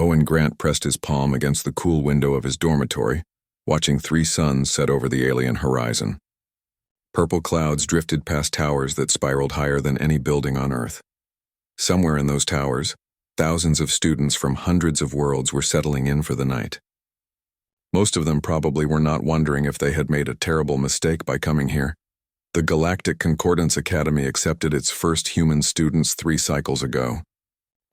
Owen Grant pressed his palm against the cool window of his dormitory, watching 3 suns set over the alien horizon. Purple clouds drifted past towers that spiraled higher than any building on Earth. Somewhere in those towers, thousands of students from hundreds of worlds were settling in for the night. Most of them probably were not wondering if they had made a terrible mistake by coming here. The Galactic Concordance Academy accepted its first human students 3 cycles ago.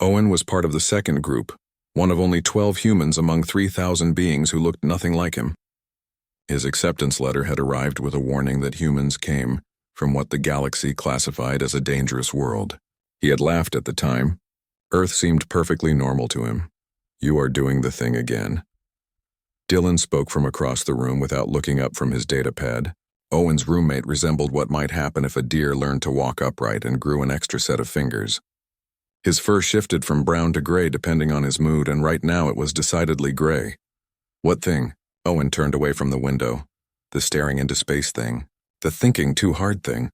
Owen was part of the second group, one of only 12 humans among 3,000 beings who looked nothing like him. His acceptance letter had arrived with a warning that humans came from what the galaxy classified as a dangerous world. He had laughed at the time. Earth seemed perfectly normal to him. "You are doing the thing again." Dylan spoke from across the room without looking up from his datapad. Owen's roommate resembled what might happen if a deer learned to walk upright and grew an extra set of fingers. His fur shifted from brown to gray depending on his mood, and right now it was decidedly gray. "What thing?" Owen turned away from the window. "The staring into space thing. The thinking too hard thing."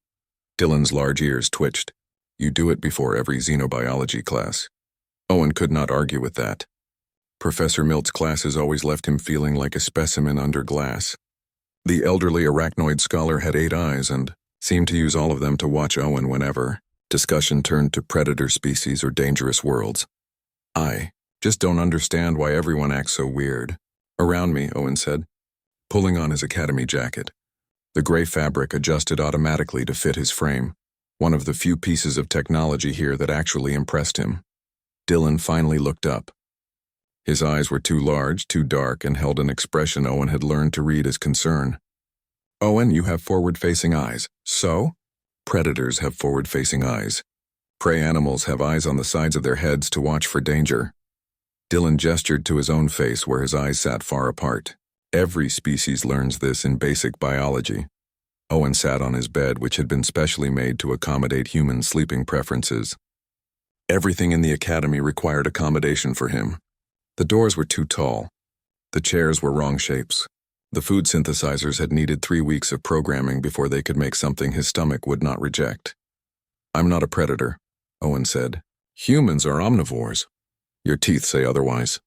Dylan's large ears twitched. "You do it before every Xenobiology class." Owen could not argue with that. Professor Milt's classes always left him feeling like a specimen under glass. The elderly arachnoid scholar had 8 eyes and seemed to use all of them to watch Owen whenever discussion turned to predator species or dangerous worlds. "I just don't understand why everyone acts so weird around me," Owen said, pulling on his academy jacket. The gray fabric adjusted automatically to fit his frame, one of the few pieces of technology here that actually impressed him. Dylan finally looked up. His eyes were too large, too dark, and held an expression Owen had learned to read as concern. "Owen, you have forward-facing eyes." "So?" "Predators have forward-facing eyes. Prey animals have eyes on the sides of their heads to watch for danger." Dylan gestured to his own face where his eyes sat far apart. "Every species learns this in basic biology." Owen sat on his bed, which had been specially made to accommodate human sleeping preferences. Everything in the academy required accommodation for him. The doors were too tall. The chairs were wrong shapes. The food synthesizers had needed 3 weeks of programming before they could make something his stomach would not reject. "I'm not a predator," Owen said. "Humans are omnivores." "Your teeth say otherwise."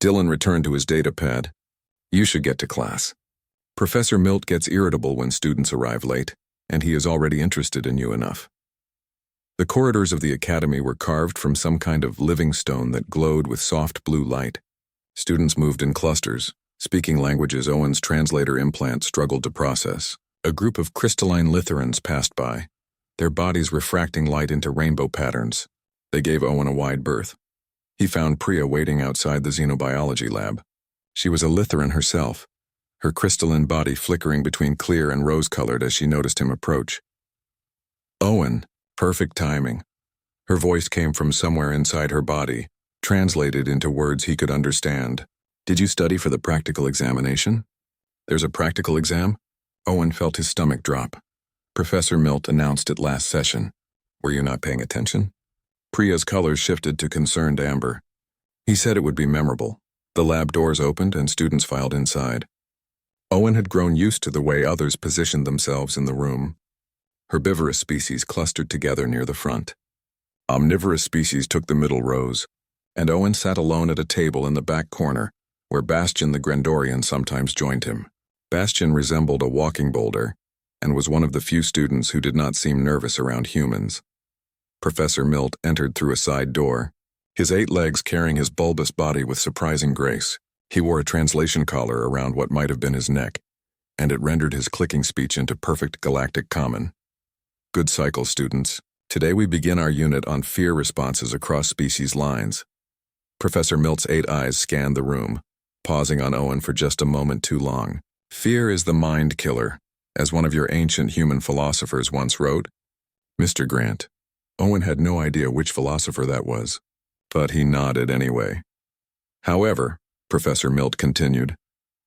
Dylan returned to his datapad. "You should get to class. Professor Milt gets irritable when students arrive late, and he is already interested in you enough." The corridors of the academy were carved from some kind of living stone that glowed with soft blue light. Students moved in clusters, speaking languages Owen's translator implant struggled to process. A group of crystalline litherans passed by, their bodies refracting light into rainbow patterns. They gave Owen a wide berth. He found Priya waiting outside the Xenobiology lab. She was a litheran herself, her crystalline body flickering between clear and rose-colored as she noticed him approach. "Owen." Perfect timing. Her voice came from somewhere inside her body, translated into words he could understand. "Did you study for the practical examination?" "There's a practical exam?" Owen felt his stomach drop. Professor Milt announced it last session. "Were you not paying attention?" Priya's colors shifted to concerned amber. He said it would be memorable. The lab doors opened and students filed inside. Owen had grown used to the way others positioned themselves in the room. Herbivorous species clustered together near the front. Omnivorous species took the middle rows, and Owen sat alone at a table in the back corner, where Bastian the Grandorian sometimes joined him. Bastian resembled a walking boulder, and was one of the few students who did not seem nervous around humans. Professor Milt entered through a side door, his 8 legs carrying his bulbous body with surprising grace. He wore a translation collar around what might have been his neck, and it rendered his clicking speech into perfect galactic common. "Good cycle, students. Today we begin our unit on fear responses across species lines." Professor Milt's 8 eyes scanned the room, pausing on Owen for just a moment too long. "Fear is the mind killer, as one of your ancient human philosophers once wrote." "Mr. Grant." Owen had no idea which philosopher that was, but he nodded anyway. "However," Professor Milt continued,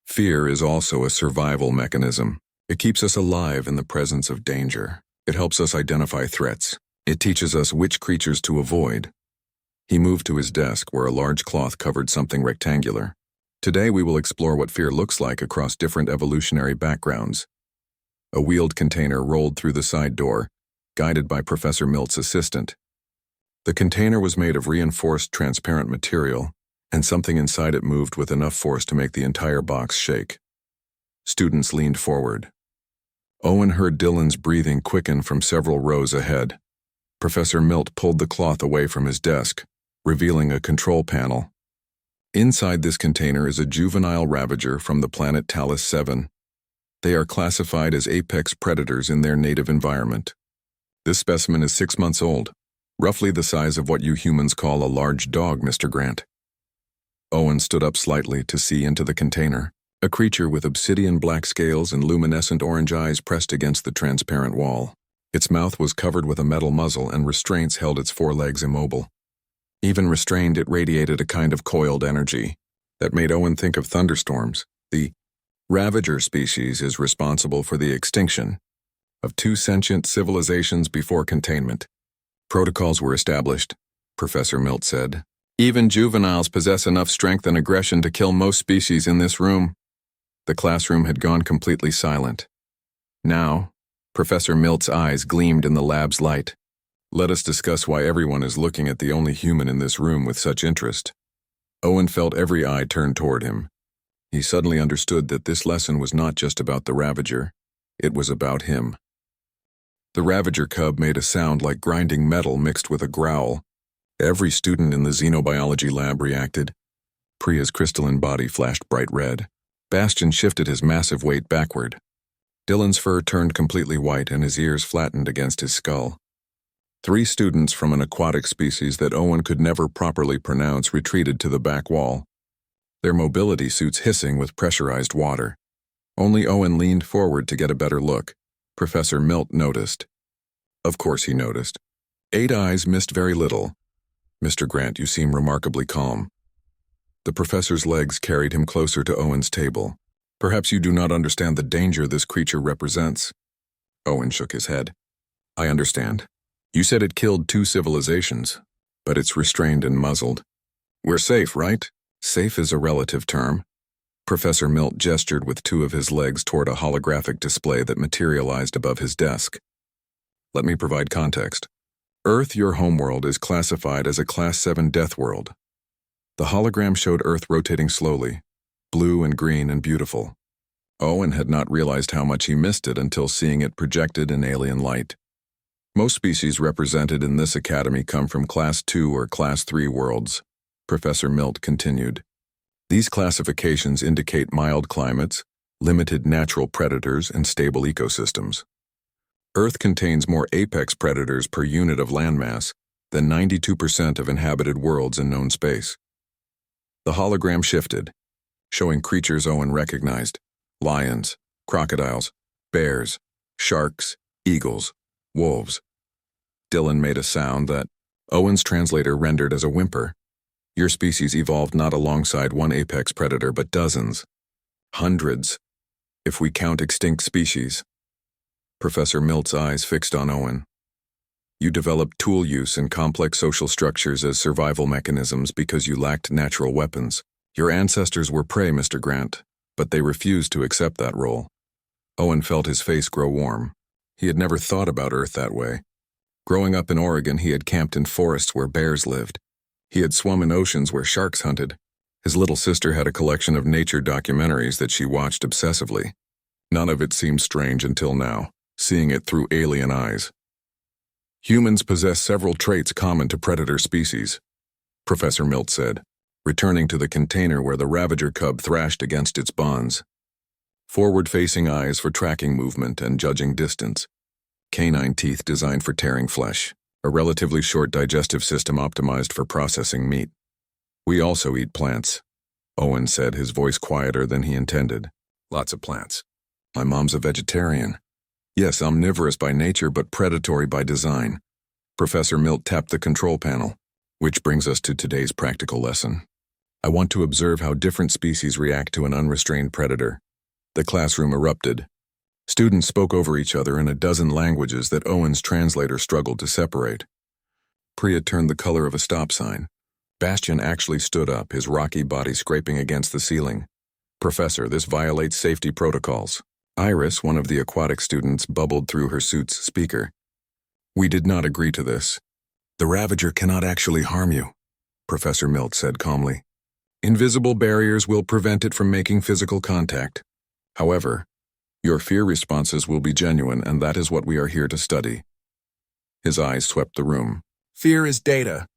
"fear is also a survival mechanism. It keeps us alive in the presence of danger. It helps us identify threats. It teaches us which creatures to avoid." He moved to his desk where a large cloth covered something rectangular. "Today we will explore what fear looks like across different evolutionary backgrounds." A wheeled container rolled through the side door, guided by Professor Milt's assistant. The container was made of reinforced transparent material, and something inside it moved with enough force to make the entire box shake. Students leaned forward. Owen heard Dylan's breathing quicken from several rows ahead. Professor Milt pulled the cloth away from his desk, revealing a control panel. Inside this container is a juvenile ravager from the planet Talos 7. They are classified as apex predators in their native environment. This specimen is 6 months old, roughly the size of what you humans call a large dog, Mr. Grant. Owen stood up slightly to see into the container, a creature with obsidian black scales and luminescent orange eyes pressed against the transparent wall. Its mouth was covered with a metal muzzle and restraints held its forelegs immobile. Even restrained, it radiated a kind of coiled energy that made Owen think of thunderstorms. The ravager species is responsible for the extinction of 2 sentient civilizations before containment. Protocols were established, Professor Milt said. Even juveniles possess enough strength and aggression to kill most species in this room. The classroom had gone completely silent. Now, Professor Milt's eyes gleamed in the lab's light. Let us discuss why everyone is looking at the only human in this room with such interest. Owen felt every eye turned toward him. He suddenly understood that this lesson was not just about the Ravager, it was about him. The Ravager cub made a sound like grinding metal mixed with a growl. Every student in the Xenobiology lab reacted. Priya's crystalline body flashed bright red. Bastian shifted his massive weight backward. Dylan's fur turned completely white and his ears flattened against his skull. 3 students from an aquatic species that Owen could never properly pronounce retreated to the back wall, their mobility suits hissing with pressurized water. Only Owen leaned forward to get a better look. Professor Milt noticed. Of course he noticed. 8 eyes missed very little. Mr. Grant, you seem remarkably calm. The professor's legs carried him closer to Owen's table. Perhaps you do not understand the danger this creature represents. Owen shook his head. I understand. You said it killed 2 civilizations, but it's restrained and muzzled. We're safe, right? Safe is a relative term. Professor Milt gestured with 2 of his legs toward a holographic display that materialized above his desk. Let me provide context. Earth, your homeworld, is classified as a Class 7 death world. The hologram showed Earth rotating slowly, blue and green and beautiful. Owen had not realized how much he missed it until seeing it projected in alien light. Most species represented in this academy come from Class 2 or Class 3 worlds, Professor Milt continued. These classifications indicate mild climates, limited natural predators, and stable ecosystems. Earth contains more apex predators per unit of landmass than 92% of inhabited worlds in known space. The hologram shifted, showing creatures Owen recognized: lions, crocodiles, bears, sharks, eagles, wolves. Dylan made a sound that Owen's translator rendered as a whimper. Your species evolved not alongside one apex predator, but dozens. Hundreds, if we count extinct species. Professor Milt's eyes fixed on Owen. You developed tool use and complex social structures as survival mechanisms because you lacked natural weapons. Your ancestors were prey, Mr. Grant, but they refused to accept that role. Owen felt his face grow warm. He had never thought about Earth that way. Growing up in Oregon, he had camped in forests where bears lived. He had swum in oceans where sharks hunted. His little sister had a collection of nature documentaries that she watched obsessively. None of it seemed strange until now, seeing it through alien eyes. Humans possess several traits common to predator species, Professor Milt said, returning to the container where the Ravager cub thrashed against its bonds. Forward-facing eyes for tracking movement and judging distance. Canine teeth designed for tearing flesh. A relatively short digestive system optimized for processing meat. We also eat plants, Owen said, his voice quieter than he intended. Lots of plants. My mom's a vegetarian. Yes, omnivorous by nature, but predatory by design. Professor Milt tapped the control panel, which brings us to today's practical lesson. I want to observe how different species react to an unrestrained predator. The classroom erupted. Students spoke over each other in a dozen languages that Owen's translator struggled to separate. Priya turned the color of a stop sign. Bastian actually stood up, his rocky body scraping against the ceiling. Professor, this violates safety protocols. Iris, one of the aquatic students, bubbled through her suit's speaker. We did not agree to this. The Ravager cannot actually harm you, Professor Milt said calmly. Invisible barriers will prevent it from making physical contact. However, your fear responses will be genuine, and that is what we are here to study. His eyes swept the room. Fear is data.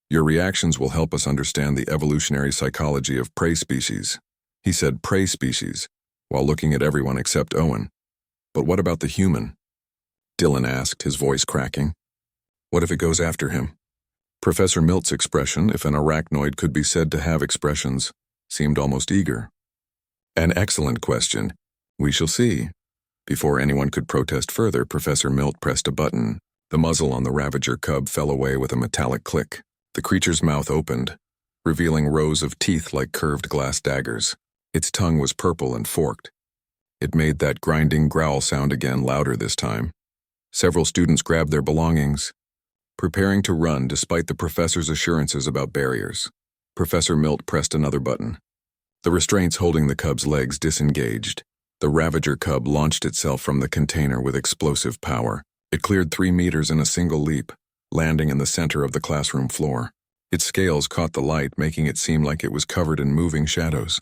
Your reactions will help us understand the evolutionary psychology of prey species. He said prey species, while looking at everyone except Owen. But what about the human? Dylan asked, his voice cracking. What if it goes after him? Professor Milt's expression, if an arachnoid could be said to have expressions, seemed almost eager. An excellent question. We shall see. Before anyone could protest further, Professor Milt pressed a button. The muzzle on the ravager cub fell away with a metallic click. The creature's mouth opened, revealing rows of teeth like curved glass daggers. Its tongue was purple and forked. It made that grinding growl sound again, louder this time. Several students grabbed their belongings, preparing to run despite the professor's assurances about barriers. Professor Milt pressed another button. The restraints holding the cub's legs disengaged. The ravager cub launched itself from the container with explosive power. It cleared 3 meters in a single leap, landing in the center of the classroom floor. Its scales caught the light, making it seem like it was covered in moving shadows.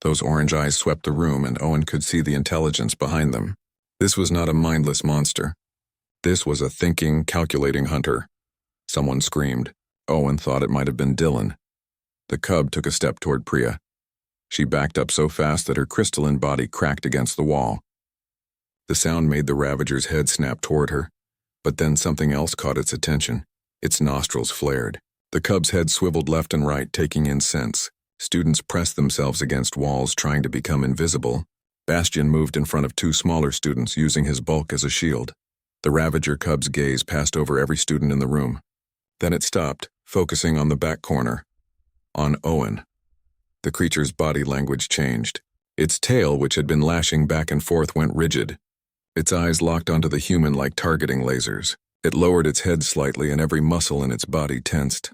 Those orange eyes swept the room, and Owen could see the intelligence behind them. This was not a mindless monster. This was a thinking, calculating hunter. Someone screamed. Owen thought it might have been Dylan. The cub took a step toward Priya. She backed up so fast that her crystalline body cracked against the wall. The sound made the ravager's head snap toward her, but then something else caught its attention. Its nostrils flared. The cub's head swiveled left and right, taking in scents. Students pressed themselves against walls, trying to become invisible. Bastian moved in front of 2 smaller students, using his bulk as a shield. The ravager cub's gaze passed over every student in the room. Then it stopped, focusing on the back corner. On Owen. The creature's body language changed. Its tail, which had been lashing back and forth, went rigid. Its eyes locked onto the human like targeting lasers. It lowered its head slightly, and every muscle in its body tensed.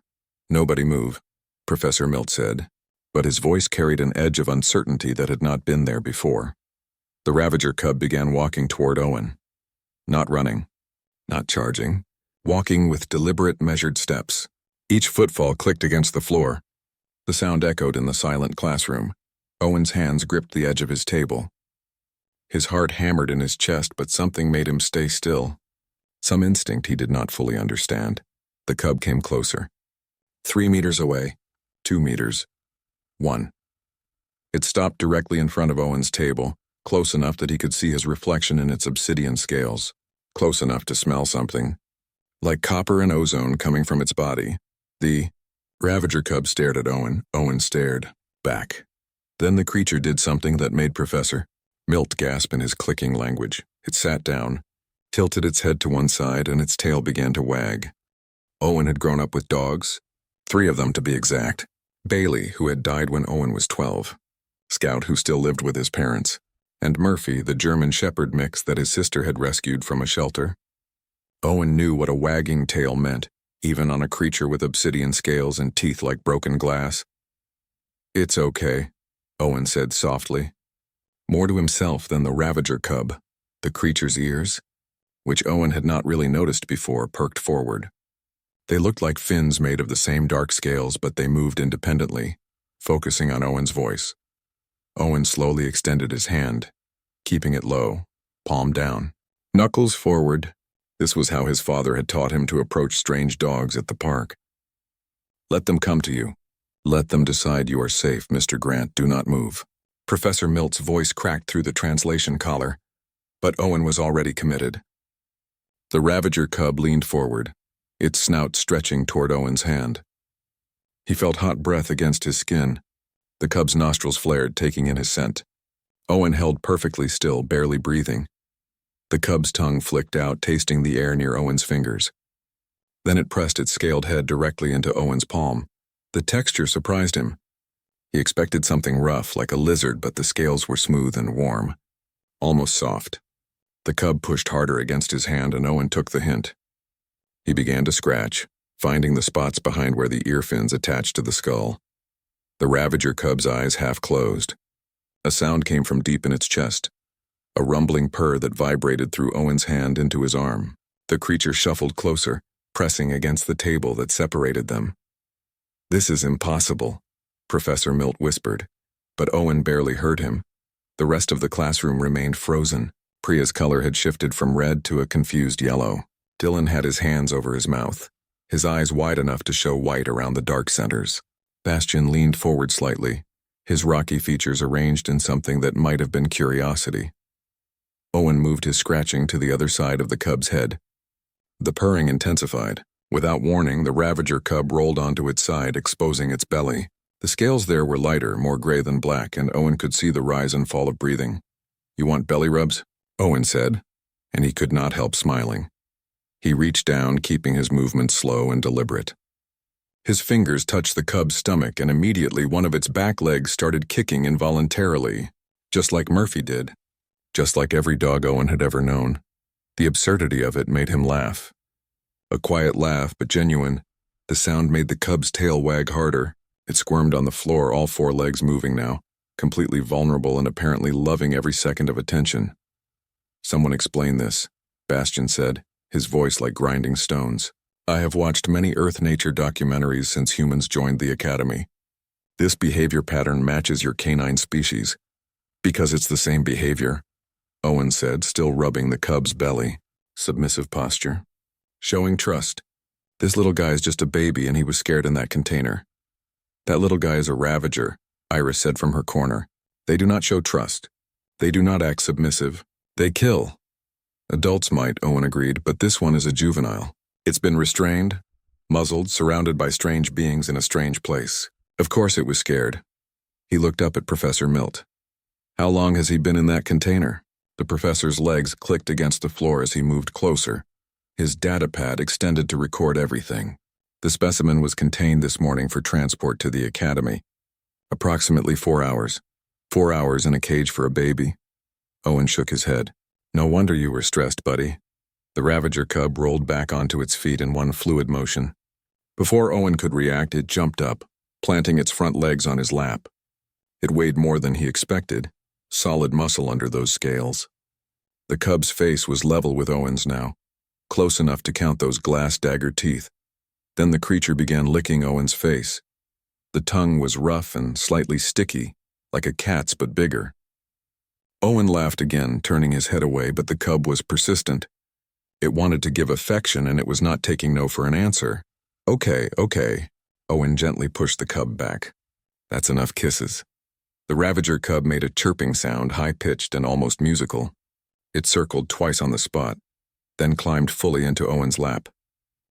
Nobody move, Professor Milt said, but his voice carried an edge of uncertainty that had not been there before. The ravager cub began walking toward Owen. Not running, not charging, walking with deliberate, measured steps. Each footfall clicked against the floor. The sound echoed in the silent classroom. Owen's hands gripped the edge of his table. His heart hammered in his chest, but something made him stay still. Some instinct he did not fully understand. The cub came closer. 3 meters away. 2 meters. 1. It stopped directly in front of Owen's table, close enough that he could see his reflection in its obsidian scales, close enough to smell something, like copper and ozone coming from its body. The ravager cub stared at Owen. Owen stared back. Then the creature did something that made Professor Milt gasp in his clicking language. It sat down, tilted its head to one side, and its tail began to wag. Owen had grown up with dogs, 3 of them to be exact. Bailey, who had died when Owen was 12, Scout, who still lived with his parents, and Murphy, the German shepherd mix that his sister had rescued from a shelter. Owen knew what a wagging tail meant, even on a creature with obsidian scales and teeth like broken glass. It's okay, Owen said softly. More to himself than the ravager cub, the creature's ears, which Owen had not really noticed before, perked forward. They looked like fins made of the same dark scales, but they moved independently, focusing on Owen's voice. Owen slowly extended his hand, keeping it low, palm down, knuckles forward. This was how his father had taught him to approach strange dogs at the park. Let them come to you. Let them decide you are safe, Mr. Grant. Do not move. Professor Milt's voice cracked through the translation collar, but Owen was already committed. The ravager cub leaned forward, its snout stretching toward Owen's hand. He felt hot breath against his skin. The cub's nostrils flared, taking in his scent. Owen held perfectly still, barely breathing. The cub's tongue flicked out, tasting the air near Owen's fingers. Then it pressed its scaled head directly into Owen's palm. The texture surprised him. He expected something rough, like a lizard, but the scales were smooth and warm, almost soft. The cub pushed harder against his hand, and Owen took the hint. He began to scratch, finding the spots behind where the ear fins attached to the skull. The ravager cub's eyes half closed. A sound came from deep in its chest, a rumbling purr that vibrated through Owen's hand into his arm. The creature shuffled closer, pressing against the table that separated them. This is impossible, Professor Milt whispered, but Owen barely heard him. The rest of the classroom remained frozen. Priya's color had shifted from red to a confused yellow. Dylan had his hands over his mouth, his eyes wide enough to show white around the dark centers. Bastian leaned forward slightly, his rocky features arranged in something that might have been curiosity. Owen moved his scratching to the other side of the cub's head. The purring intensified. Without warning, the ravager cub rolled onto its side, exposing its belly. The scales there were lighter, more gray than black, and Owen could see the rise and fall of breathing. "You want belly rubs?" Owen said, and he could not help smiling. He reached down, keeping his movements slow and deliberate. His fingers touched the cub's stomach, and immediately one of its back legs started kicking involuntarily, just like Murphy did, just like every dog Owen had ever known. The absurdity of it made him laugh. A quiet laugh, but genuine. The sound made the cub's tail wag harder. It squirmed on the floor, all four legs moving now, completely vulnerable and apparently loving every second of attention. "Someone explain this," Bastian said, his voice like grinding stones. "I have watched many Earth-nature documentaries since humans joined the Academy. This behavior pattern matches your canine species. Because it's the same behavior," Owen said, still rubbing the cub's belly. "Submissive posture. Showing trust. This little guy is just a baby and he was scared in that container." "That little guy is a ravager," Iris said from her corner. "They do not show trust. They do not act submissive. They kill." "Adults might," Owen agreed, "but this one is a juvenile. It's been restrained, muzzled, surrounded by strange beings in a strange place. Of course it was scared." He looked up at Professor Milt. "How long has he been in that container?" The professor's legs clicked against the floor as he moved closer. His data pad extended to record everything. The specimen was contained this morning for transport to the Academy. "Approximately 4 hours. 4 hours in a cage for a baby." Owen shook his head. "No wonder you were stressed, buddy." The ravager cub rolled back onto its feet in one fluid motion. Before Owen could react, it jumped up, planting its front legs on his lap. It weighed more than he expected, solid muscle under those scales. The cub's face was level with Owen's now, close enough to count those glass dagger teeth. Then the creature began licking Owen's face. The tongue was rough and slightly sticky, like a cat's but bigger. Owen laughed again, turning his head away, but the cub was persistent. It wanted to give affection, and it was not taking no for an answer. Okay. Owen gently pushed the cub back. "That's enough kisses." The ravager cub made a chirping sound, high-pitched and almost musical. It circled twice on the spot, then climbed fully into Owen's lap.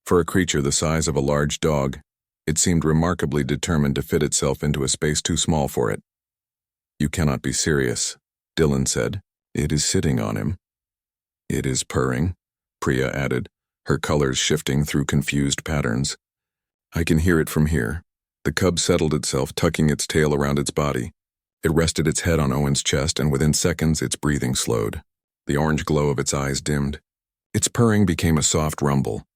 For a creature the size of a large dog, it seemed remarkably determined to fit itself into a space too small for it. "You cannot be serious," Dylan said. "It is sitting on him." "It is purring," Priya added, her colors shifting through confused patterns. "I can hear it from here." The cub settled itself, tucking its tail around its body. It rested its head on Owen's chest, and within seconds its breathing slowed. The orange glow of its eyes dimmed. Its purring became a soft rumble.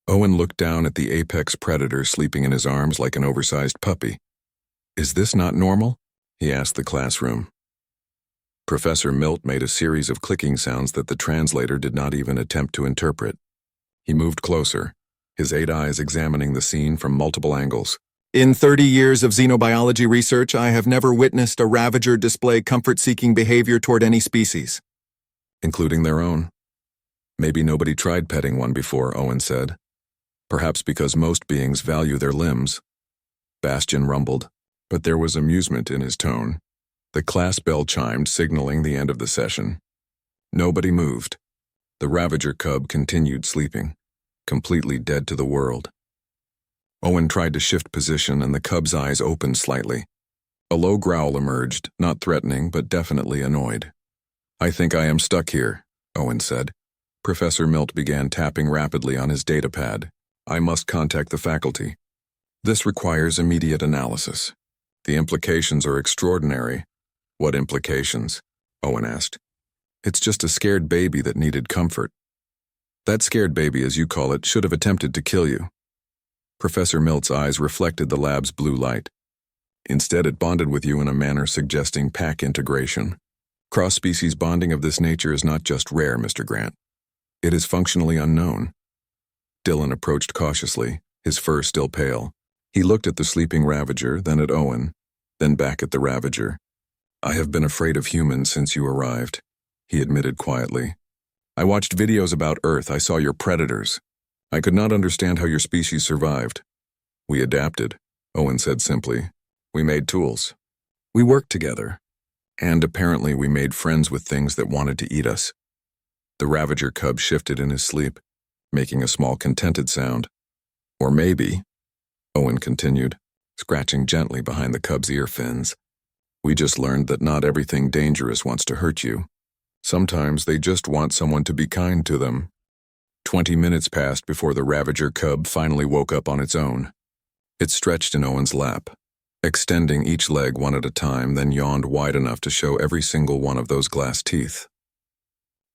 Owen looked down at the apex predator sleeping in his arms like an oversized puppy. "Is this not normal?" he asked the classroom. Professor Milt made a series of clicking sounds that the translator did not even attempt to interpret. He moved closer, his 8 eyes examining the scene from multiple angles. "In 30 years of xenobiology research, I have never witnessed a ravager display comfort-seeking behavior toward any species." "Including their own." "Maybe nobody tried petting one before," Owen said. "Perhaps because most beings value their limbs." Bastian rumbled, but there was amusement in his tone. The class bell chimed, signaling the end of the session. Nobody moved. The ravager cub continued sleeping, completely dead to the world. Owen tried to shift position, and the cub's eyes opened slightly. A low growl emerged, not threatening, but definitely annoyed. "I think I am stuck here," Owen said. Professor Milt began tapping rapidly on his data pad. "I must contact the faculty. This requires immediate analysis. The implications are extraordinary." "What implications?" Owen asked. "It's just a scared baby that needed comfort. That scared baby, as you call it, should have attempted to kill you." Professor Milt's eyes reflected the lab's blue light. "Instead, it bonded with you in a manner suggesting pack integration. Cross-species bonding of this nature is not just rare, Mr. Grant. It is functionally unknown." Dylan approached cautiously, his fur still pale. He looked at the sleeping ravager, then at Owen, then back at the ravager. "I have been afraid of humans since you arrived," he admitted quietly. "I watched videos about Earth. I saw your predators. I could not understand how your species survived." "We adapted," Owen said simply. "We made tools. We worked together. And apparently we made friends with things that wanted to eat us." The ravager cub shifted in his sleep, making a small contented sound. "Or maybe," Owen continued, scratching gently behind the cub's ear fins, "we just learned that not everything dangerous wants to hurt you. Sometimes they just want someone to be kind to them." 20 minutes passed before the ravager cub finally woke up on its own. It stretched in Owen's lap, extending each leg one at a time, then yawned wide enough to show every single one of those glass teeth.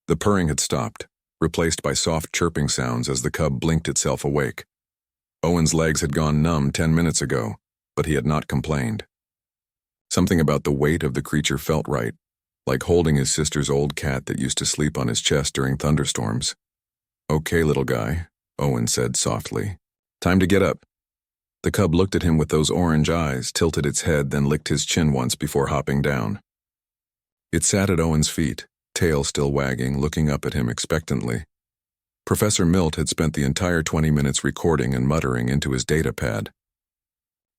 The purring had stopped, replaced by soft chirping sounds as the cub blinked itself awake. Owen's legs had gone numb 10 minutes ago, but he had not complained. Something about the weight of the creature felt right, like holding his sister's old cat that used to sleep on his chest during thunderstorms. "Okay, little guy," Owen said softly. "Time to get up." The cub looked at him with those orange eyes, tilted its head, then licked his chin once before hopping down. It sat at Owen's feet, tail still wagging, looking up at him expectantly. Professor Milt had spent the entire 20 minutes recording and muttering into his data pad.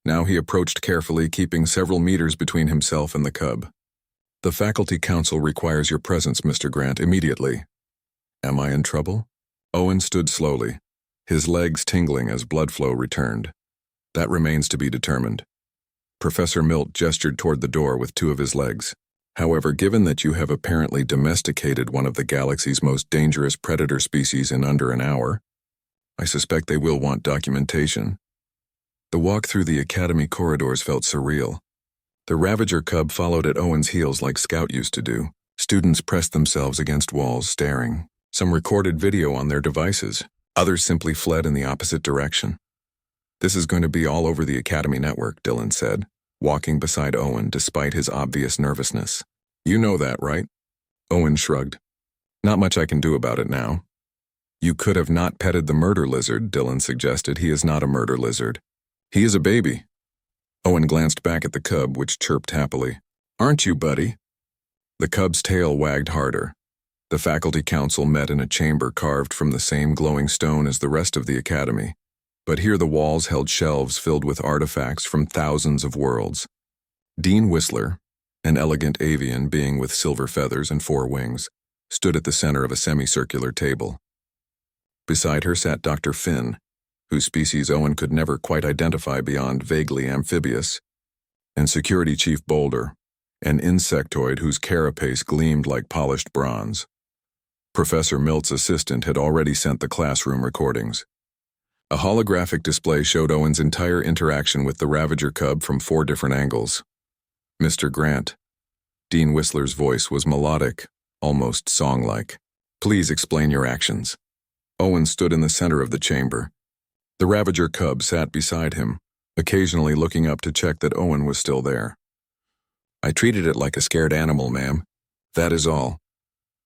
Now he approached carefully, keeping several meters between himself and the cub. "The Faculty Council requires your presence, Mr. Grant, immediately." "Am I in trouble?" Owen stood slowly, his legs tingling as blood flow returned. "That remains to be determined." Professor Milt gestured toward the door with two of his legs. "However, given that you have apparently domesticated one of the galaxy's most dangerous predator species in under an hour, I suspect they will want documentation." The walk through the academy corridors felt surreal. The ravager cub followed at Owen's heels like Scout used to do. Students pressed themselves against walls, staring. Some recorded video on their devices. Others simply fled in the opposite direction. "This is going to be all over the academy network," Dylan said, walking beside Owen despite his obvious nervousness. "You know that, right?" Owen shrugged. "Not much I can do about it now." "You could have not petted the murder lizard," Dylan suggested. "He is not a murder lizard. He is a baby." Owen glanced back at the cub, which chirped happily. "Aren't you, buddy?" The cub's tail wagged harder. The faculty council met in a chamber carved from the same glowing stone as the rest of the academy, but here the walls held shelves filled with artifacts from thousands of worlds. Dean Whistler, an elegant avian being with silver feathers and 4 wings, stood at the center of a semicircular table. Beside her sat Dr. Finn, whose species Owen could never quite identify beyond vaguely amphibious, and Security Chief Boulder, an insectoid whose carapace gleamed like polished bronze. Professor Milt's assistant had already sent the classroom recordings. A holographic display showed Owen's entire interaction with the ravager cub from 4 different angles. "Mr. Grant." Dean Whistler's voice was melodic, almost song-like. "Please explain your actions." Owen stood in the center of the chamber. The ravager cub sat beside him, occasionally looking up to check that Owen was still there. "I treated it like a scared animal, ma'am. That is all."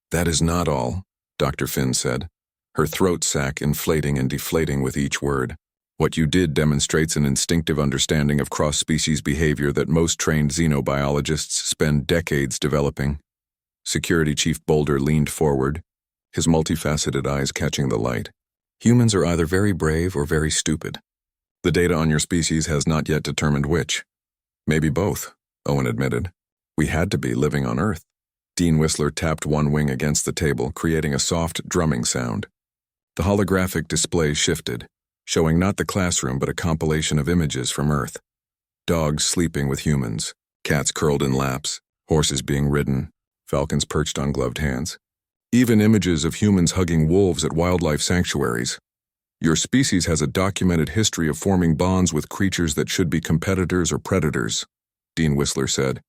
"That is not all," Dr. Finn said, her throat sac inflating and deflating with each word. "What you did demonstrates an instinctive understanding of cross-species behavior that most trained xenobiologists spend decades developing." Security Chief Boulder leaned forward, his multifaceted eyes catching the light. "Humans are either very brave or very stupid. The data on your species has not yet determined which." "Maybe both," Owen admitted. "We had to be living on Earth." Dean Whistler tapped one wing against the table, creating a soft drumming sound. The holographic display shifted, showing not the classroom but a compilation of images from Earth. Dogs sleeping with humans, cats curled in laps, horses being ridden, falcons perched on gloved hands. Even images of humans hugging wolves at wildlife sanctuaries. "Your species has a documented history of forming bonds with creatures that should be competitors or predators," Dean Whistler said.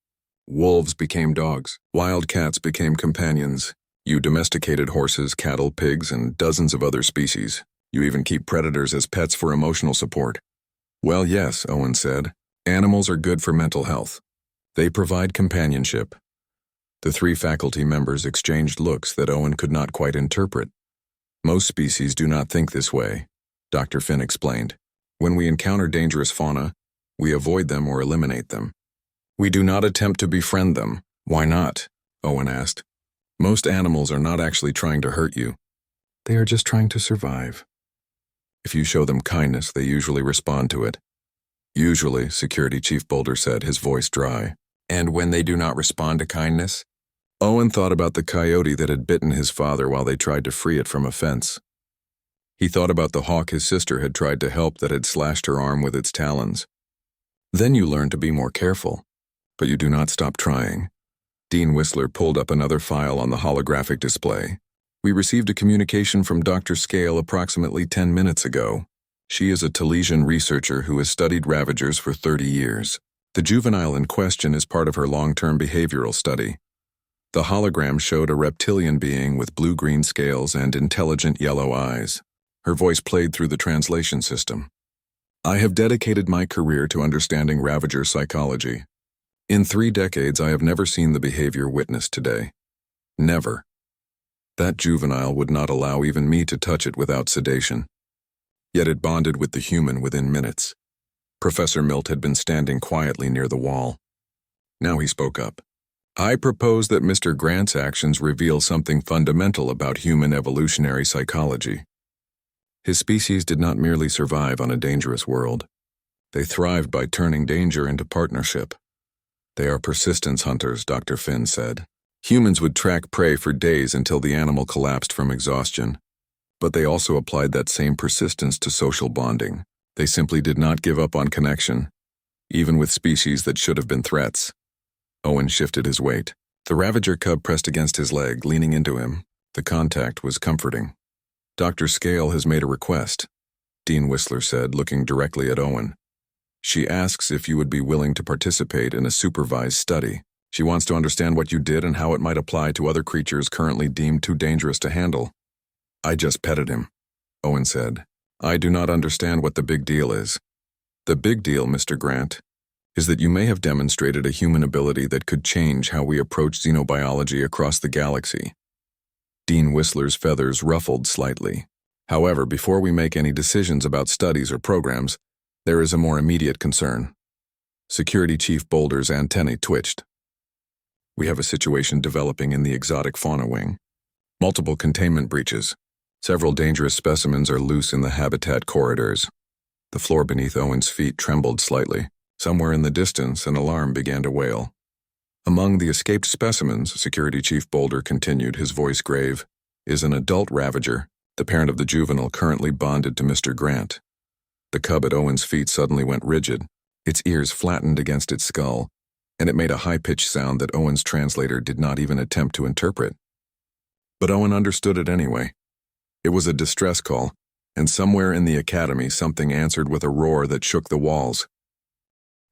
"Wolves became dogs. Wild cats became companions. You domesticated horses, cattle, pigs, and dozens of other species. You even keep predators as pets for emotional support." "Well, yes," Owen said. "Animals are good for mental health. They provide companionship." The 3 faculty members exchanged looks that Owen could not quite interpret. "Most species do not think this way," Dr. Finn explained. "When we encounter dangerous fauna, we avoid them or eliminate them. We do not attempt to befriend them. Why not? Owen asked. Most animals are not actually trying to hurt you. They are just trying to survive. If you show them kindness, they usually respond to it. Usually, Security Chief Boulder said, his voice dry. And when they do not respond to kindness? Owen thought about the coyote that had bitten his father while they tried to free it from a fence. He thought about the hawk his sister had tried to help that had slashed her arm with its talons. Then you learn to be more careful, but you do not stop trying. Dean Whistler pulled up another file on the holographic display. We received a communication from Dr. Scale approximately 10 minutes ago. She is a Talesian researcher who has studied ravagers for 30 years. The juvenile in question is part of her long-term behavioral study. The hologram showed a reptilian being with blue-green scales and intelligent yellow eyes. Her voice played through the translation system. I have dedicated my career to understanding ravager psychology. In 3 decades, I have never seen the behavior witnessed today. Never. That juvenile would not allow even me to touch it without sedation. Yet it bonded with the human within minutes. Professor Milt had been standing quietly near the wall. Now he spoke up. I propose that Mr. Grant's actions reveal something fundamental about human evolutionary psychology. His species did not merely survive on a dangerous world. They thrived by turning danger into partnership. They are persistence hunters, Dr. Finn said. Humans would track prey for days until the animal collapsed from exhaustion. But they also applied that same persistence to social bonding. They simply did not give up on connection, even with species that should have been threats. Owen shifted his weight. The Ravager cub pressed against his leg, leaning into him. The contact was comforting. Dr. Scale has made a request, Dean Whistler said, looking directly at Owen. She asks if you would be willing to participate in a supervised study. She wants to understand what you did and how it might apply to other creatures currently deemed too dangerous to handle. I just petted him, Owen said. I do not understand what the big deal is. The big deal, Mr. Grant, is that you may have demonstrated a human ability that could change how we approach xenobiology across the galaxy. Dean Whistler's feathers ruffled slightly. However, before we make any decisions about studies or programs, there is a more immediate concern. Security Chief Boulder's antennae twitched. We have a situation developing in the exotic fauna wing. Multiple containment breaches. Several dangerous specimens are loose in the habitat corridors. The floor beneath Owen's feet trembled slightly. Somewhere in the distance, an alarm began to wail. Among the escaped specimens, Security Chief Boulder continued, his voice grave, is an adult ravager, the parent of the juvenile currently bonded to Mr. Grant. The cub at Owen's feet suddenly went rigid. Its ears flattened against its skull, and it made a high-pitched sound that Owen's translator did not even attempt to interpret. But Owen understood it anyway. It was a distress call, and somewhere in the academy something answered with a roar that shook the walls.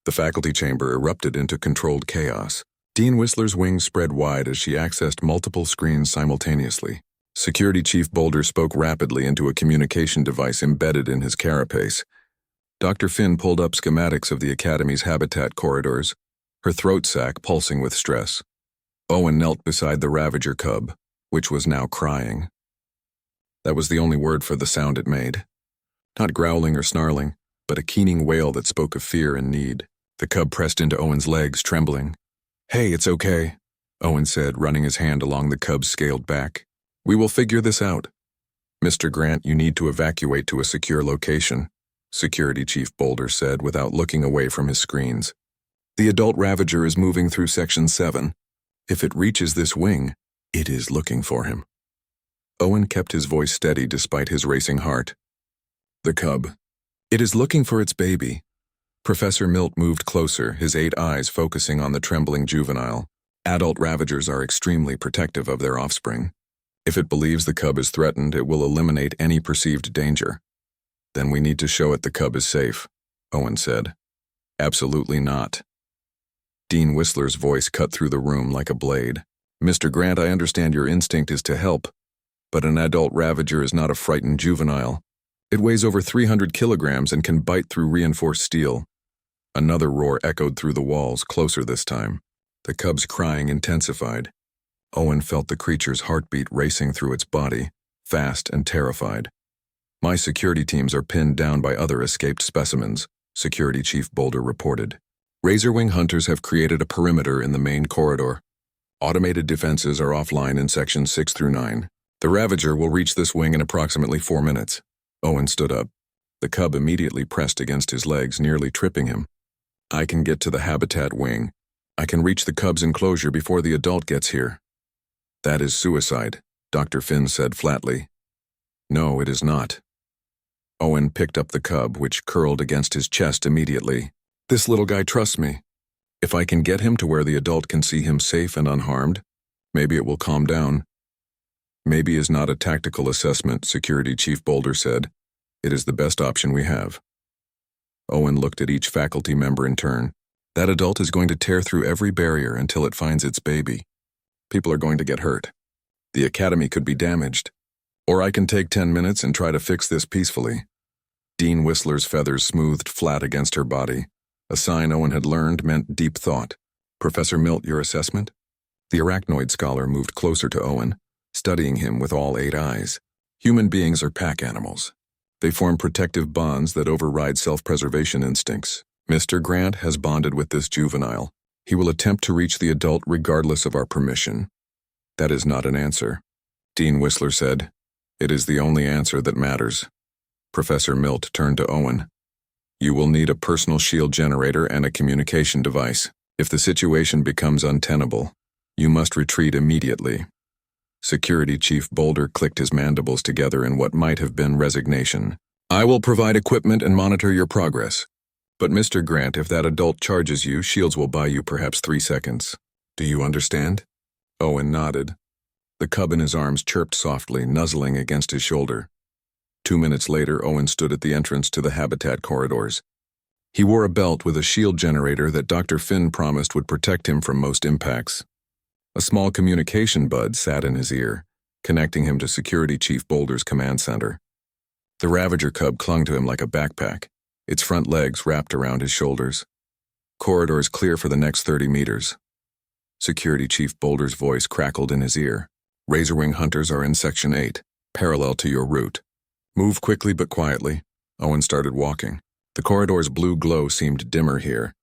The faculty chamber erupted into controlled chaos. Dean Whistler's wings spread wide as she accessed multiple screens simultaneously. Security Chief Boulder spoke rapidly into a communication device embedded in his carapace. Dr. Finn pulled up schematics of the Academy's habitat corridors, her throat sac pulsing with stress. Owen knelt beside the Ravager cub, which was now crying. That was the only word for the sound it made. Not growling or snarling, but a keening wail that spoke of fear and need. The cub pressed into Owen's legs, trembling. Hey, it's okay, Owen said, running his hand along the cub's scaled back. We will figure this out. Mr. Grant, you need to evacuate to a secure location, Security Chief Boulder said without looking away from his screens. The adult Ravager is moving through Section 7. If it reaches this wing, it is looking for him. Owen kept his voice steady despite his racing heart. The cub. It is looking for its baby. Professor Milt moved closer, his 8 eyes focusing on the trembling juvenile. Adult Ravagers are extremely protective of their offspring. If it believes the cub is threatened, it will eliminate any perceived danger. Then we need to show it the cub is safe, Owen said. Absolutely not. Dean Whistler's voice cut through the room like a blade. Mr. Grant, I understand your instinct is to help, but an adult Ravager is not a frightened juvenile. It weighs over 300 kilograms and can bite through reinforced steel. Another roar echoed through the walls, closer this time. The cub's crying intensified. Owen felt the creature's heartbeat racing through its body, fast and terrified. My security teams are pinned down by other escaped specimens, Security Chief Boulder reported. Razorwing hunters have created a perimeter in the main corridor. Automated defenses are offline in sections 6 through 9. The Ravager will reach this wing in approximately 4 minutes. Owen stood up. The cub immediately pressed against his legs, nearly tripping him. I can get to the habitat wing. I can reach the cub's enclosure before the adult gets here. That is suicide, Dr. Finn said flatly. No, it is not. Owen picked up the cub, which curled against his chest immediately. This little guy trusts me. If I can get him to where the adult can see him safe and unharmed, maybe it will calm down. Maybe is not a tactical assessment, Security Chief Boulder said. It is the best option we have. Owen looked at each faculty member in turn. That adult is going to tear through every barrier until it finds its baby. People are going to get hurt. The academy could be damaged. Or I can take 10 minutes and try to fix this peacefully. Dean Whistler's feathers smoothed flat against her body. A sign Owen had learned meant deep thought. Professor Milt, your assessment? The arachnoid scholar moved closer to Owen, studying him with all 8 eyes. Human beings are pack animals. They form protective bonds that override self-preservation instincts. Mr. Grant has bonded with this juvenile. He will attempt to reach the adult regardless of our permission. That is not an answer. Dean Whistler said, it is the only answer that matters. Professor Milt turned to Owen. You will need a personal shield generator and a communication device. If the situation becomes untenable, you must retreat immediately. Security Chief Boulder clicked his mandibles together in what might have been resignation. I will provide equipment and monitor your progress. But Mr. Grant, if that adult charges you, shields will buy you perhaps 3 seconds. Do you understand? Owen nodded. The cub in his arms chirped softly, nuzzling against his shoulder. 2 minutes later, Owen stood at the entrance to the habitat corridors. He wore a belt with a shield generator that Dr. Finn promised would protect him from most impacts. A small communication bud sat in his ear, connecting him to Security Chief Boulder's command center. The Ravager cub clung to him like a backpack, its front legs wrapped around his shoulders. Corridors clear for the next 30 meters. Security Chief Boulder's voice crackled in his ear. Razorwing hunters are in Section 8, parallel to your route. Move quickly but quietly. Owen started walking. The corridor's blue glow seemed dimmer here,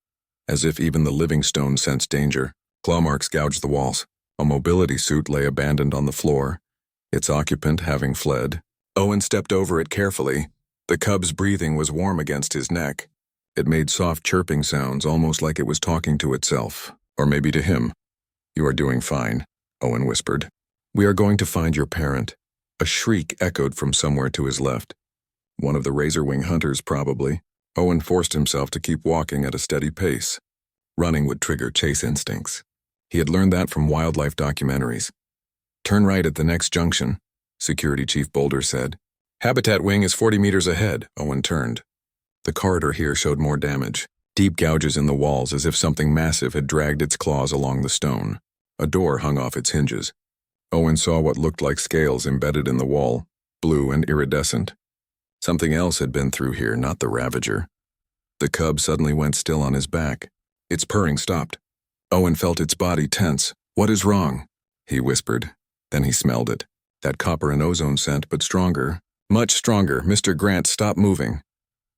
as if even the living stone sensed danger. Claw marks gouged the walls. A mobility suit lay abandoned on the floor, its occupant having fled. Owen stepped over it carefully. The cub's breathing was warm against his neck. It made soft chirping sounds, almost like it was talking to itself, or maybe to him. You are doing fine, Owen whispered. We are going to find your parent. A shriek echoed from somewhere to his left. One of the Razorwing hunters, probably. Owen forced himself to keep walking at a steady pace. Running would trigger chase instincts. He had learned that from wildlife documentaries. Turn right at the next junction, Security Chief Boulder said. Habitat wing is 40 meters ahead, Owen turned. The corridor here showed more damage. Deep gouges in the walls as if something massive had dragged its claws along the stone. A door hung off its hinges. Owen saw what looked like scales embedded in the wall, blue and iridescent. Something else had been through here, not the Ravager. The cub suddenly went still on his back. Its purring stopped. Owen felt its body tense. What is wrong? He whispered. Then he smelled it. That copper and ozone scent, but stronger. Much stronger. Mr. Grant, stop moving.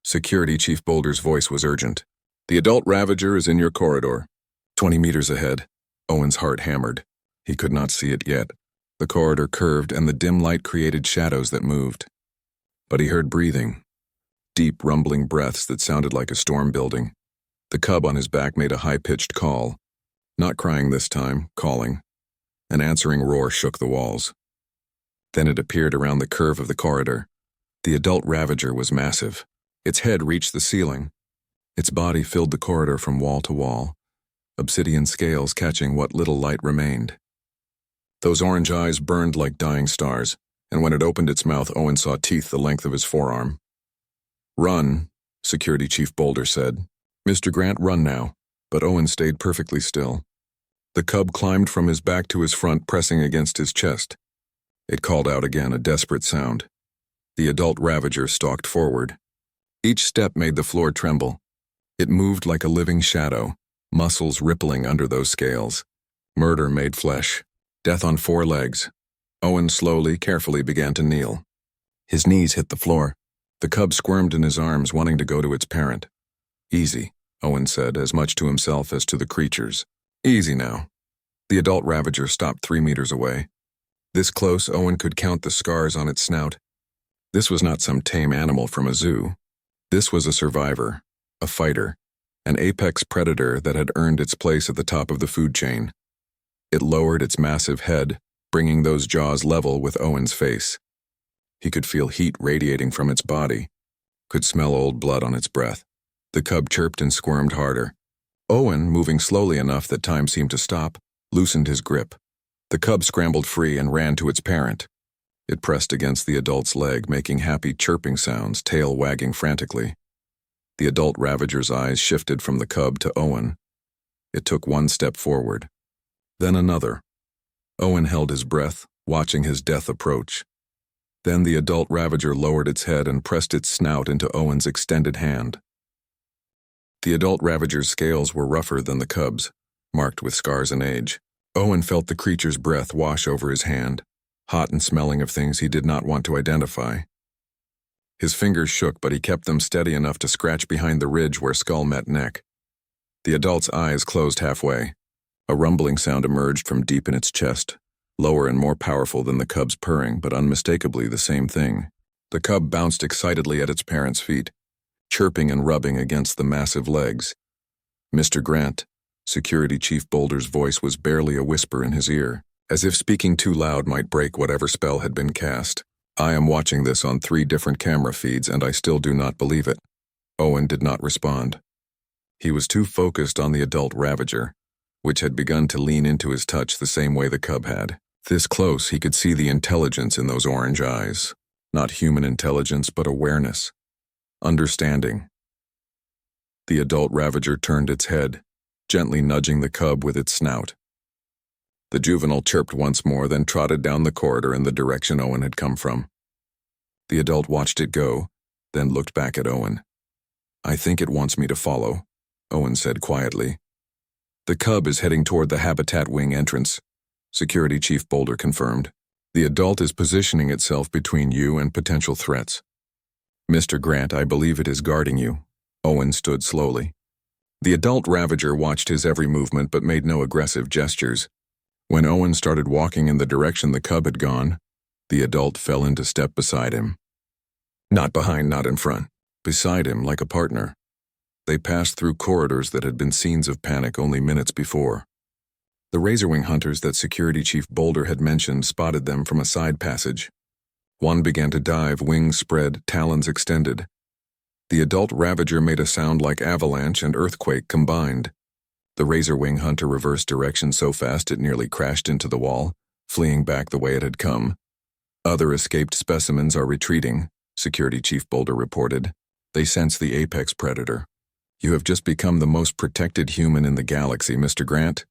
Security Chief Boulder's voice was urgent. The adult Ravager is in your corridor. 20 meters ahead. Owen's heart hammered. He could not see it yet. The corridor curved and the dim light created shadows that moved. But he heard breathing. Deep, rumbling breaths that sounded like a storm building. The cub on his back made a high-pitched call. Not crying this time, calling. An answering roar shook the walls. Then it appeared around the curve of the corridor. The adult Ravager was massive. Its head reached the ceiling. Its body filled the corridor from wall to wall, obsidian scales catching what little light remained. Those orange eyes burned like dying stars, and when it opened its mouth, Owen saw teeth the length of his forearm. Run, Security Chief Boulder said. Mr. Grant, run now. But Owen stayed perfectly still. The cub climbed from his back to his front, pressing against his chest. It called out again, a desperate sound. The adult Ravager stalked forward. Each step made the floor tremble. It moved like a living shadow, muscles rippling under those scales. Murder made flesh. Death on 4 legs. Owen slowly, carefully began to kneel. His knees hit the floor. The cub squirmed in his arms, wanting to go to its parent. Easy. Owen said, as much to himself as to the creatures. Easy now. The adult ravager stopped 3 meters away. This close, Owen could count the scars on its snout. This was not some tame animal from a zoo. This was a survivor, a fighter, an apex predator that had earned its place at the top of the food chain. It lowered its massive head, bringing those jaws level with Owen's face. He could feel heat radiating from its body, could smell old blood on its breath. The cub chirped and squirmed harder. Owen, moving slowly enough that time seemed to stop, loosened his grip. The cub scrambled free and ran to its parent. It pressed against the adult's leg, making happy chirping sounds, tail wagging frantically. The adult ravager's eyes shifted from the cub to Owen. It took one step forward, then another. Owen held his breath, watching his death approach. Then the adult ravager lowered its head and pressed its snout into Owen's extended hand. The adult ravager's scales were rougher than the cub's, marked with scars and age. Owen felt the creature's breath wash over his hand, hot and smelling of things he did not want to identify. His fingers shook, but he kept them steady enough to scratch behind the ridge where skull met neck. The adult's eyes closed halfway. A rumbling sound emerged from deep in its chest, lower and more powerful than the cub's purring, but unmistakably the same thing. The cub bounced excitedly at its parent's feet, chirping and rubbing against the massive legs. Mr. Grant, Security Chief Boulder's voice was barely a whisper in his ear, as if speaking too loud might break whatever spell had been cast. I am watching this on 3 different camera feeds, and I still do not believe it. Owen did not respond. He was too focused on the adult ravager, which had begun to lean into his touch the same way the cub had. This close, he could see the intelligence in those orange eyes. Not human intelligence, but awareness. Understanding. The adult ravager turned its head, gently nudging the cub with its snout. The juvenile chirped once more, then trotted down the corridor in the direction Owen had come from. The adult watched it go, then looked back at Owen. "I think it wants me to follow," Owen said quietly. "The cub is heading toward the habitat wing entrance," Security Chief Boulder confirmed. "The adult is positioning itself between you and potential threats." "Mr. Grant, I believe it is guarding you." Owen stood slowly. The adult ravager watched his every movement but made no aggressive gestures. When Owen started walking in the direction the cub had gone, the adult fell into step beside him. Not behind, not in front. Beside him, like a partner. They passed through corridors that had been scenes of panic only minutes before. The razorwing hunters that Security Chief Boulder had mentioned spotted them from a side passage. One began to dive, wings spread, talons extended. The adult ravager made a sound like avalanche and earthquake combined. The razorwing hunter reversed direction so fast it nearly crashed into the wall, fleeing back the way it had come. "Other escaped specimens are retreating," Security Chief Boulder reported. "They sense the apex predator. You have just become the most protected human in the galaxy, Mr. Grant."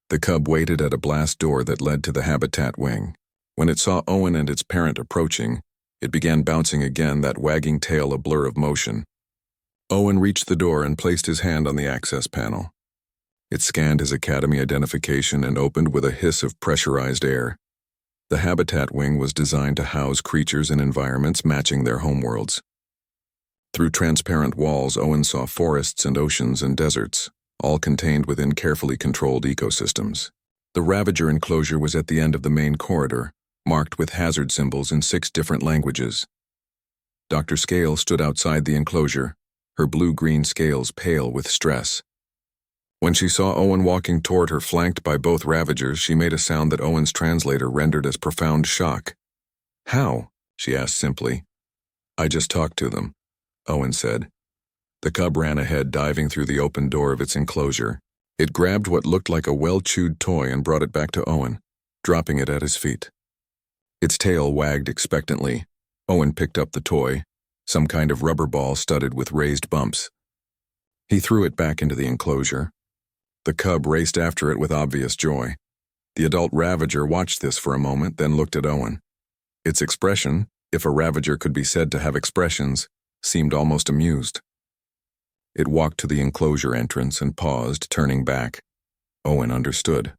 The cub waited at a blast door that led to the habitat wing. When it saw Owen and its parent approaching, it began bouncing again, that wagging tail a blur of motion. Owen reached the door and placed his hand on the access panel. It scanned his academy identification and opened with a hiss of pressurized air. The habitat wing was designed to house creatures in environments matching their homeworlds. Through transparent walls, Owen saw forests and oceans and deserts, all contained within carefully controlled ecosystems. The Ravager enclosure was at the end of the main corridor, marked with hazard symbols in 6 different languages. Dr. Scale stood outside the enclosure, her blue-green scales pale with stress. When she saw Owen walking toward her flanked by both Ravagers, she made a sound that Owen's translator rendered as profound shock. "How?" she asked simply. "I just talked to them," Owen said. The cub ran ahead, diving through the open door of its enclosure. It grabbed what looked like a well-chewed toy and brought it back to Owen, dropping it at his feet. Its tail wagged expectantly. Owen picked up the toy, some kind of rubber ball studded with raised bumps. He threw it back into the enclosure. The cub raced after it with obvious joy. The adult Ravager watched this for a moment, then looked at Owen. Its expression, if a Ravager could be said to have expressions, seemed almost amused. It walked to the enclosure entrance and paused, turning back. Owen understood.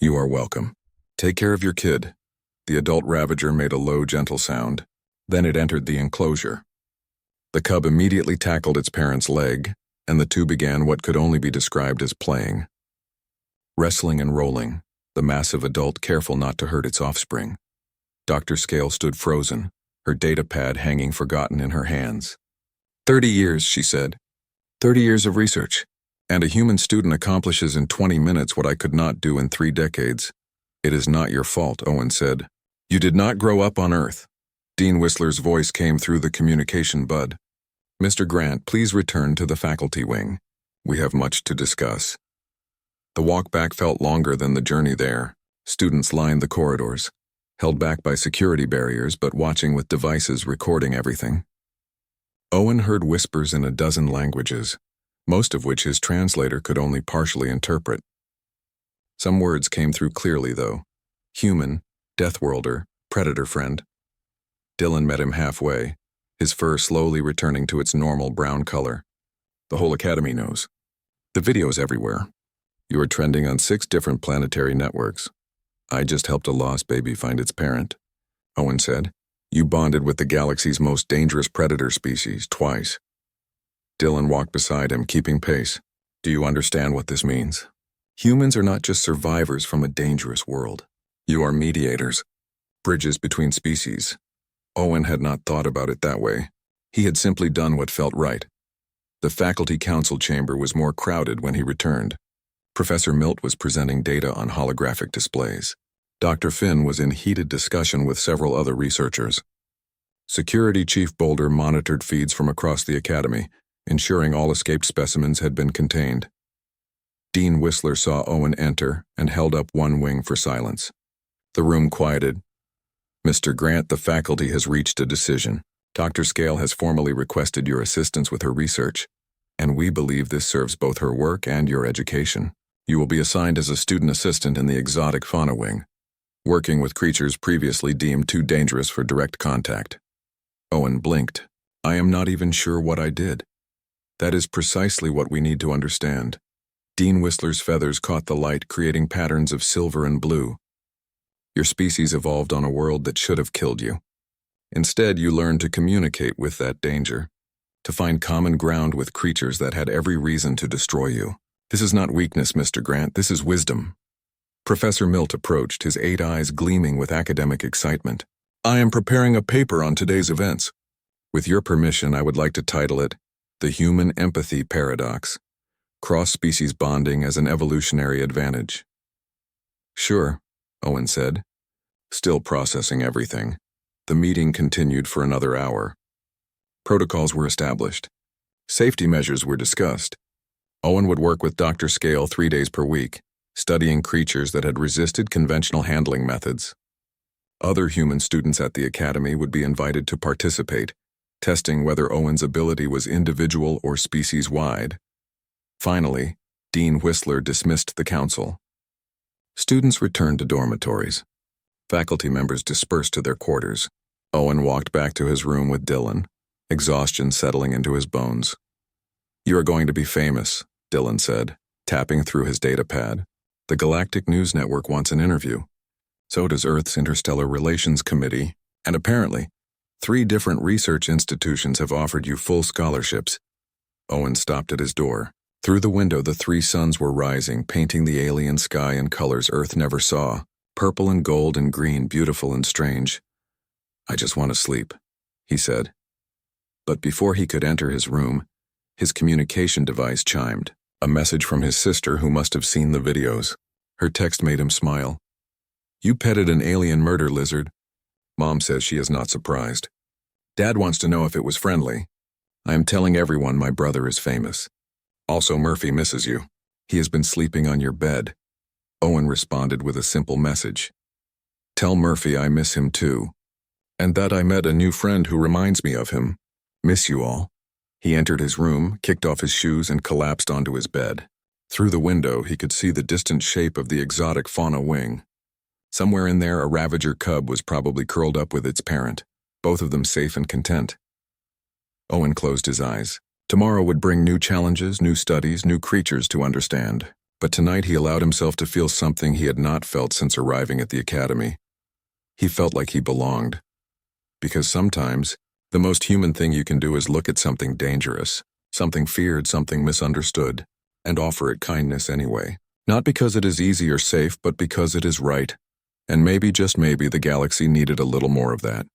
"You are welcome. Take care of your kid." The adult Ravager made a low, gentle sound. Then it entered the enclosure. The cub immediately tackled its parent's leg, and the two began what could only be described as playing. Wrestling and rolling, the massive adult careful not to hurt its offspring. Dr. Scale stood frozen, her data pad hanging forgotten in her hands. 30 years, she said. 30 years of research. And a human student accomplishes in 20 minutes what I could not do in 3 decades. It is not your fault, Owen said. You did not grow up on Earth. Dean Whistler's voice came through the communication bud. Mr. Grant, please return to the faculty wing. We have much to discuss. The walk back felt longer than the journey there. Students lined the corridors, held back by security barriers but watching with devices recording everything. Owen heard whispers in a dozen languages, most of which his translator could only partially interpret. Some words came through clearly, though. Human, Deathworlder, Predator friend. Dylan met him halfway, his fur slowly returning to its normal brown color. The whole academy knows. The video's everywhere. You are trending on 6 different planetary networks. I just helped a lost baby find its parent, Owen said. You bonded with the galaxy's most dangerous predator species twice. Dylan walked beside him, keeping pace. Do you understand what this means? Humans are not just survivors from a dangerous world. You are mediators, bridges between species. Owen had not thought about it that way. He had simply done what felt right. The faculty council chamber was more crowded when he returned. Professor Milt was presenting data on holographic displays. Dr. Finn was in heated discussion with several other researchers. Security Chief Boulder monitored feeds from across the academy, ensuring all escaped specimens had been contained. Dean Whistler saw Owen enter and held up one wing for silence. The room quieted. Mr. Grant, the faculty has reached a decision. Dr. Scale has formally requested your assistance with her research, and we believe this serves both her work and your education. You will be assigned as a student assistant in the exotic fauna wing, working with creatures previously deemed too dangerous for direct contact. Owen blinked. I am not even sure what I did. That is precisely what we need to understand. Dean Whistler's feathers caught the light, creating patterns of silver and blue. Your species evolved on a world that should have killed you. Instead, you learned to communicate with that danger, to find common ground with creatures that had every reason to destroy you. This is not weakness, Mr. Grant, this is wisdom. Professor Milt approached, his 8 eyes gleaming with academic excitement. I am preparing a paper on today's events. With your permission, I would like to title it, The Human Empathy Paradox, Cross-Species Bonding as an Evolutionary Advantage. Sure, Owen said, still processing everything. The meeting continued for another hour. Protocols were established. Safety measures were discussed. Owen would work with Dr. Scale 3 days per week, studying creatures that had resisted conventional handling methods. Other human students at the academy would be invited to participate, testing whether Owen's ability was individual or species-wide. Finally, Dean Whistler dismissed the council. Students returned to dormitories. Faculty members dispersed to their quarters. Owen walked back to his room with Dylan, exhaustion settling into his bones. You are going to be famous, Dylan said, tapping through his data pad. The Galactic News Network wants an interview. So does Earth's Interstellar Relations Committee, and apparently, 3 different research institutions have offered you full scholarships. Owen stopped at his door. Through the window, the 3 suns were rising, painting the alien sky in colors Earth never saw, purple and gold and green, beautiful and strange. I just want to sleep, he said. But before he could enter his room, his communication device chimed, a message from his sister who must have seen the videos. Her text made him smile. You petted an alien murder lizard. Mom says she is not surprised. Dad wants to know if it was friendly. I am telling everyone my brother is famous. Also, Murphy misses you. He has been sleeping on your bed. Owen responded with a simple message. Tell Murphy I miss him too. And that I met a new friend who reminds me of him. Miss you all. He entered his room, kicked off his shoes, and collapsed onto his bed. Through the window, he could see the distant shape of the exotic fauna wing. Somewhere in there, a ravager cub was probably curled up with its parent, both of them safe and content. Owen closed his eyes. Tomorrow would bring new challenges, new studies, new creatures to understand. But tonight he allowed himself to feel something he had not felt since arriving at the academy. He felt like he belonged. Because sometimes, the most human thing you can do is look at something dangerous, something feared, something misunderstood, and offer it kindness anyway. Not because it is easy or safe, but because it is right. And maybe, just maybe, the galaxy needed a little more of that.